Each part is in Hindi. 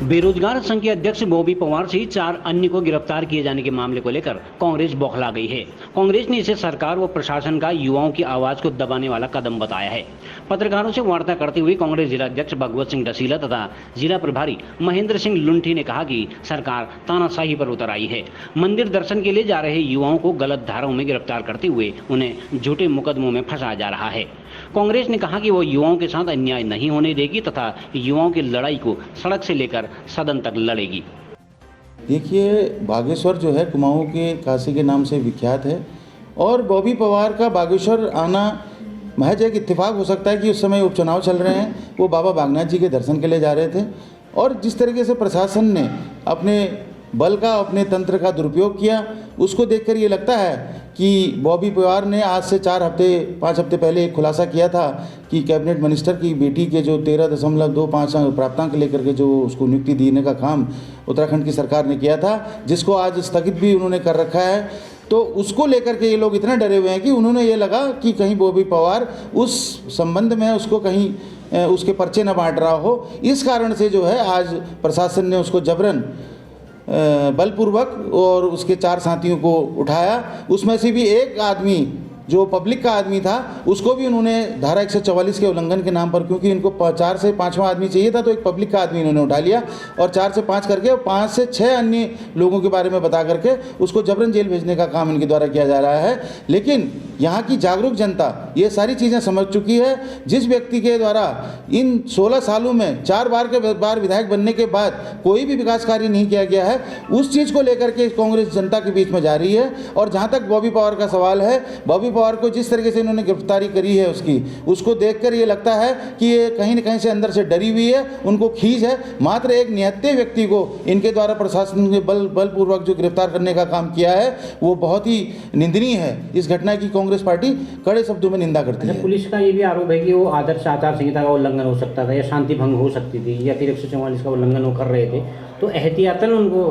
बेरोजगार संघ के अध्यक्ष बॉबी पवार से 4 अन्य को गिरफ्तार किए जाने के मामले को लेकर कांग्रेस बौखला गई है। कांग्रेस ने इसे सरकार व प्रशासन का युवाओं की आवाज को दबाने वाला कदम बताया है। पत्रकारों से वार्ता करते हुए कांग्रेस जिला अध्यक्ष भगवत सिंह डसीला तथा जिला प्रभारी महेंद्र सिंह लुंठी ने कहा कि सरकार तानाशाही पर उतर आई है। मंदिर दर्शन के लिए जा रहे युवाओं को गलत धाराओं में गिरफ्तार करते हुए उन्हें झूठे मुकदमों में फंसाया जा रहा है। कांग्रेस ने कहा कि वो युवाओं के साथ अन्याय नहीं होने देगी तथा युवाओं की लड़ाई को सड़क से लेकर सदन तक लड़ेगी। देखिए, बागेश्वर जो है कुमाऊं के काशी के नाम से विख्यात है और बॉबी पवार का बागेश्वर आना महज एक इत्तेफाक हो सकता है कि उस समय उपचुनाव चल रहे हैं, वो बाबा बागनाथ जी के दर्शन के लिए जा रहे थे और जिस तरीके से प्रशासन ने अपने बल का, अपने तंत्र का दुरुपयोग किया, उसको देखकर ये लगता है कि बॉबी पवार ने आज से 5 हफ्ते पहले एक खुलासा किया था कि कैबिनेट मिनिस्टर की बेटी के जो 13.25 प्राप्तांक लेकर के जो उसको नियुक्ति देने का काम उत्तराखंड की सरकार ने किया था, जिसको आज स्थगित भी उन्होंने कर रखा है। तो उसको लेकर के ये लोग इतना डरे हुए हैं कि उन्होंने ये लगा कि कहीं बॉबी पवार उस संबंध में उसको कहीं उसके पर्चे न बांट रहा हो। इस कारण से जो है आज प्रशासन ने उसको जबरन बलपूर्वक और उसके 4 साथियों को उठाया। उसमें से भी एक आदमी जो पब्लिक का आदमी था उसको भी उन्होंने धारा 144 के उल्लंघन के नाम पर, क्योंकि इनको 4 से 5वां आदमी चाहिए था, तो एक पब्लिक का आदमी इन्होंने उठा लिया और 4 से 5 करके और 5 से 6 अन्य लोगों के बारे में बता करके उसको जबरन जेल भेजने का काम इनके द्वारा किया जा रहा है। लेकिन यहाँ की जागरूक जनता ये सारी चीज़ें समझ चुकी है। जिस व्यक्ति के द्वारा इन 16 सालों में 4 बार विधायक बनने के बाद कोई भी विकास कार्य नहीं किया गया है, उस चीज़ को लेकर के कांग्रेस जनता के बीच में जा रही है। और जहाँ तक बॉबी पवार का सवाल है, बॉबी पवार को जिस तरीके से इन्होंने गिरफ्तारी करी है उसको देखकर ये लगता है कि ये कहीं न कहीं से अंदर से डरी हुई है, उनको खींच है। मात्र एक निहत्थे व्यक्ति को इनके द्वारा प्रशासन ने बलपूर्वक जो गिरफ्तार करने का काम किया है वो बहुत ही निंदनीय है। इस घटना की कांग्रेस पार्टी कड़े शब्दों में निंदा करती है। पुलिस का ये भी आरोप है कि वो आदर्श आचार संहिता का उल्लंघन हो सकता था या शांति भंग हो सकती थी या फिर 144 का उल्लंघन वो कर रहे थे, तो एहतियातन उनको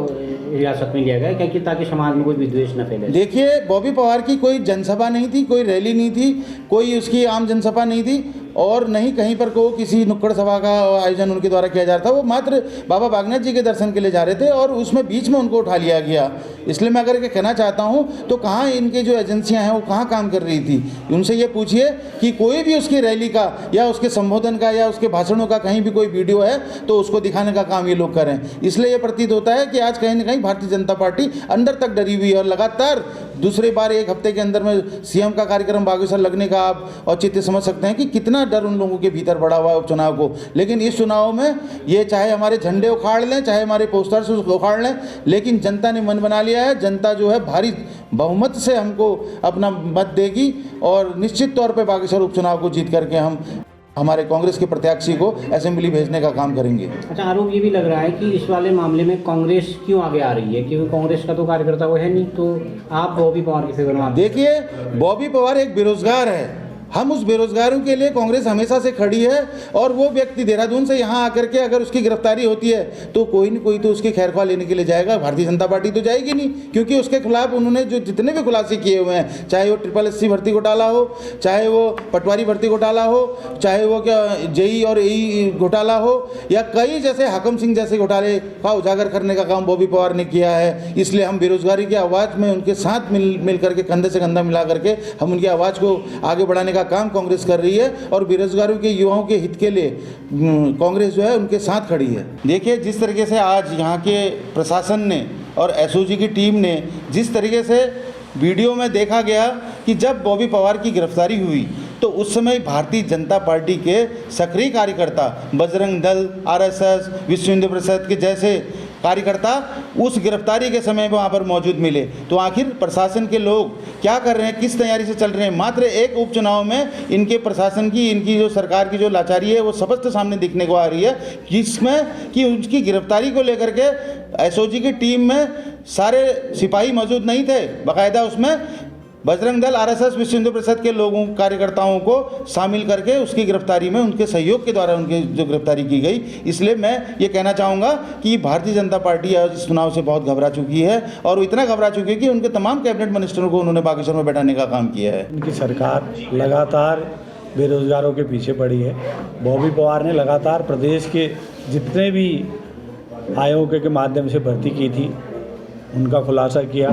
हिरासत में लिया गया क्योंकि ताकि समाज में कोई विद्वेष न फैले। देखिए, बॉबी पवार की कोई जनसभा नहीं थी, कोई रैली नहीं थी, कोई उसकी आम जनसभा नहीं थी और नहीं कहीं पर को किसी नुक्कड़ सभा का आयोजन उनके द्वारा किया जा रहा था। वो मात्र बाबा बागनाथ जी के दर्शन के लिए जा रहे थे और उसमें बीच में उनको उठा लिया गया। इसलिए मैं अगर कहना चाहता हूँ तो कहाँ इनके जो एजेंसियाँ हैं वो कहाँ काम कर रही थी, उनसे ये पूछिए कि कोई भी उसकी रैली का या उसके संबोधन का या उसके भाषणों का कहीं भी कोई वीडियो है तो उसको दिखाने का काम ये लोग करें। इसलिए ये प्रतीत होता है कि आज कहीं ना कहीं भारतीय जनता पार्टी अंदर तक डरी हुई है और लगातार दूसरी बार 1 हफ्ते के अंदर में सीएम का कार्यक्रम बागेश्वर लगने का आप औचित्य समझ सकते हैं कि कितना डर उन लोगों के भीतर बढ़ा हुआ है उपचुनाव को। लेकिन इस चुनाव में ये चाहे हमारे झंडे उखाड़ लें, चाहे हमारे पोस्टर्स उखाड़ लें, लेकिन जनता ने मन बना लिया है। जनता जो है भारी बहुमत से हमको अपना मत देगी और निश्चित तौर पर बागेश्वर उपचुनाव को जीत करके हम हमारे कांग्रेस के प्रत्याशी को असेंबली भेजने का काम करेंगे। अच्छा, आरोप ये भी लग रहा है कि इस वाले मामले में कांग्रेस क्यों आगे आ रही है, क्योंकि कांग्रेस का तो कार्यकर्ता वो है नहीं, तो आप बॉबी पवार की फेवर में। देखिए, बॉबी पवार एक बेरोजगार है, हम उस बेरोजगारों के लिए कांग्रेस हमेशा से खड़ी है और वो व्यक्ति देहरादून से यहाँ आकर के अगर उसकी गिरफ्तारी होती है तो कोई न कोई तो उसकी खैरख्वाह लेने के लिए जाएगा। भारतीय जनता पार्टी तो जाएगी नहीं, क्योंकि उसके खिलाफ उन्होंने जो जितने भी खुलासे किए हुए हैं, चाहे वो SSC भर्ती घोटाला हो, चाहे वो पटवारी भर्ती घोटाला हो, चाहे वो JEE और AE घोटाला हो या कई जैसे हाकम सिंह जैसे घोटाले का उजागर करने का काम बॉबी पवार ने किया है। इसलिए हम बेरोजगारी की आवाज़ में उनके साथ मिल करके कंधे से कंधा मिला करके हम उनकी आवाज़ को आगे बढ़ाने का काम कांग्रेस कर रही है और बेरोजगारों के युवाओं के हित के लिए कांग्रेस जो है उनके साथ खड़ी है। देखिए, जिस तरीके से आज यहाँ के प्रशासन ने और SOG की टीम ने जिस तरीके से वीडियो में देखा गया कि जब बॉबी पवार की गिरफ्तारी हुई तो उस समय भारतीय जनता पार्टी के सक्रिय कार्यकर्ता, बजरंग दल, RSS, विश्व हिंदू परिषद के जैसे कार्यकर्ता उस गिरफ्तारी के समय वहाँ पर मौजूद मिले। तो आखिर प्रशासन के लोग क्या कर रहे हैं, किस तैयारी से चल रहे हैं। मात्र एक उपचुनाव में इनके प्रशासन की, इनकी जो सरकार की जो लाचारी है वो स्पष्ट सामने दिखने को आ रही है, जिसमें कि उनकी गिरफ्तारी को लेकर के SOG की टीम में सारे सिपाही मौजूद नहीं थे, बाकायदा उसमें बजरंग दल, RSS, विश्व हिंदू परिषद के लोगों, कार्यकर्ताओं को शामिल करके उसकी गिरफ्तारी में उनके सहयोग के द्वारा उनकी जो गिरफ्तारी की गई। इसलिए मैं ये कहना चाहूँगा कि भारतीय जनता पार्टी आज इस चुनाव से बहुत घबरा चुकी है और इतना घबरा चुकी है कि उनके तमाम कैबिनेट मिनिस्टरों को उन्होंने बागेश्वर में बैठाने का काम किया है। उनकी सरकार लगातार बेरोजगारों के पीछे पड़ी है। बॉबी पवार ने लगातार प्रदेश के जितने भी आयोग के माध्यम से भर्ती की थी, उनका खुलासा किया,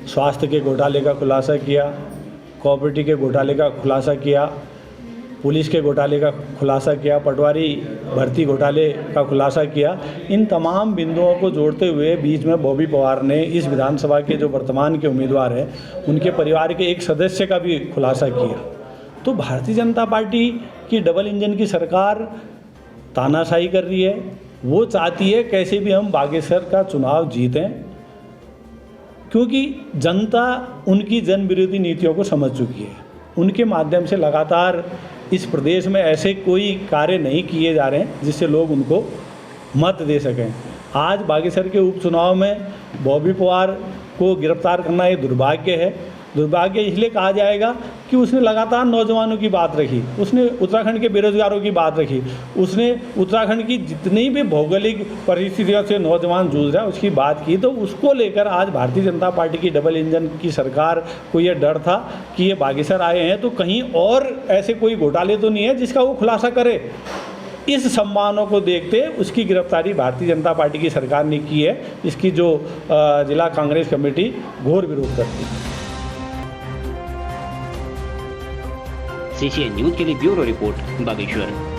स्वास्थ्य के घोटाले का खुलासा किया, कॉपरेटिव के घोटाले का खुलासा किया, पुलिस के घोटाले का खुलासा किया, पटवारी भर्ती घोटाले का खुलासा किया। इन तमाम बिंदुओं को जोड़ते हुए बीच में बॉबी पवार ने इस विधानसभा के जो वर्तमान के उम्मीदवार हैं उनके परिवार के एक सदस्य का भी खुलासा किया। तो भारतीय जनता पार्टी की डबल इंजन की सरकार तानाशाही कर रही है। वो चाहती है कैसे भी हम बागेश्वर का चुनाव जीतें, क्योंकि जनता उनकी जन विरोधी नीतियों को समझ चुकी है। उनके माध्यम से लगातार इस प्रदेश में ऐसे कोई कार्य नहीं किए जा रहे हैं जिससे लोग उनको मत दे सकें। आज बागेश्वर के उपचुनाव में बॉबी पवार को गिरफ्तार करना ये दुर्भाग्य है। दुर्भाग्य इसलिए कहा जाएगा कि उसने लगातार नौजवानों की बात रखी, उसने उत्तराखंड के बेरोजगारों की बात रखी, उसने उत्तराखंड की जितनी भी भौगोलिक परिस्थितियों से नौजवान जूझ रहा है उसकी बात की। तो उसको लेकर आज भारतीय जनता पार्टी की डबल इंजन की सरकार को ये डर था कि ये बागेश्वर आए हैं तो कहीं और ऐसे कोई घोटाले तो नहीं है जिसका वो खुलासा करे। इस सम्मानों को देखते उसकी गिरफ्तारी भारतीय जनता पार्टी की सरकार ने की है। इसकी जो जिला कांग्रेस कमेटी घोर विरोध करती है। CCN न्यूज के लिए ब्यूरो रिपोर्ट बागेश्वर।